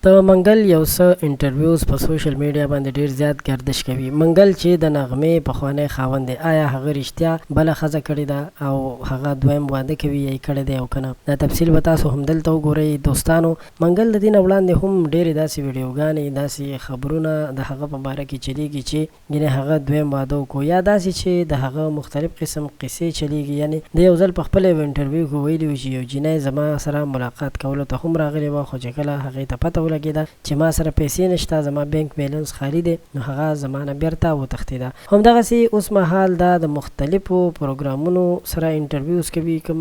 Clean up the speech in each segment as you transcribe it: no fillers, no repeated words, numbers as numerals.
د منګل یو څه انټرویوز په سوشل میډیا باندې ډیر زیات گردش کوي. منګل چې د نغمې پخوانی خاوند دی، آیا هغه رښتیا بله ښځه کړې ده او هغه دویم واده کوي یا یې کړی دی او که نه؟ دا تفصیل به تاسو همدلته وګورئ دوستانو. منګل د دې نه وړاندې هم ډېرې داسې ویډیوګانې، داسې خبرونه د هغه په باره کې چلیږي چې یعنې هغه دویم واده وکړو، یا داسې چې د هغه مختلف قسم قصې چلیږي. یعنې د یو ځل په خپله یو انټرویو کې ویلي و چې یو جینۍ زما سره ملاقات کولو ته هم راغلې وه، خو چې کله هغې ته پته ولګېده چې ما سره پیسې نشته، زما بینک بیلنس خالي دی، نو هغه زما نه بیرته وتښتېده. همدغسې اوس مهال دا د مختلفو پروګرامونو سره انټرویوز کوي، کوم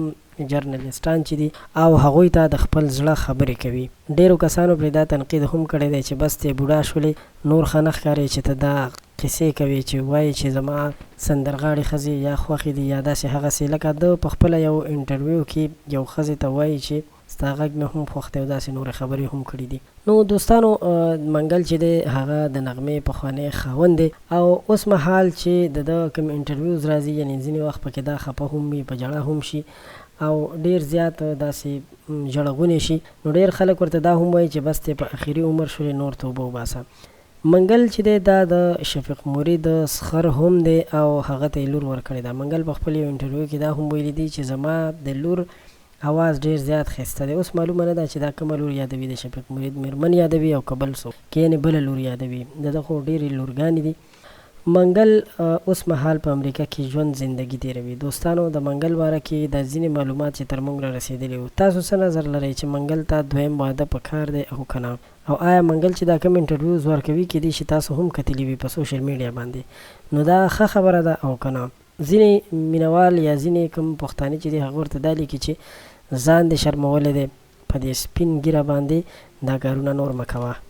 جرنلیسټان چې دي، او هغوی ته د خپل زړه خبرې کوي. ډېرو کسانو پرې دا تنقید هم کړی دی چې بس ته بوډا شولې، نور ښه نه ښکاري چې ته دا قصې کوي چې وایي چې زما سندرغاړې ښځې یا خوښې دي یا داسې هغسې. لکه د په خپله یو انټرویو کې یو ښځې ته وایي چې ستا غږ مې هم خوښ دی او داسې نورې خبرې هم کړي دي. نو دوستانو، منګل چې دی هغه د نغمې پخوانی خاوند دی، او اوس مهال چې د ده کوم انټرویوز راځي، یعنې ځینې وخت پکې دا خفه هم وي، په ژړا هم شي او ډېر زیات داسې ژړغونې شي، نو ډېر خلک ورته دا هم وایي چې بس ته په اخري عمر شولې، نور توبه وباسه. منګل چې دی دا د شفیق مرید سخر هم دی او هغه ته یې لور ورکړې ده. منګل په خپل یو انټرویو کې دا هم ویلي دي چې زما د لور اواز ډیر زیات ښایسته دی. اوس معلومه نه ده چې دا کومه لور یادوي، د شفیق مرید میرمن یادوي او که بل څوک، که یعنې بله لور یادوي. د ده خو ډېرې لورګانې دي. منګل اوس مهال په امریکا کې ژوند زندگی تېروي. دوستانو، د منګل باره کې دا ځینې معلومات چې تر موږ را رسېدلي وو. تاسو څه نظر لرئ چې منګل ته دویم واده په کار دی او که نه؟ او آیا منګل چې دا کوم انټرویوز ورکوي کېدای شي تاسو هم کتلي وي په سوشل میډیا باندې، نو دا ښه خبره ده او که نه؟ ځینې مینوال یا ځینې کوم پښتانه چې دي هغه ورته دا لیکي چې ځان دې شرمولی دی، په دې سپین ږیره باندې دا کارونه نور مه کوه.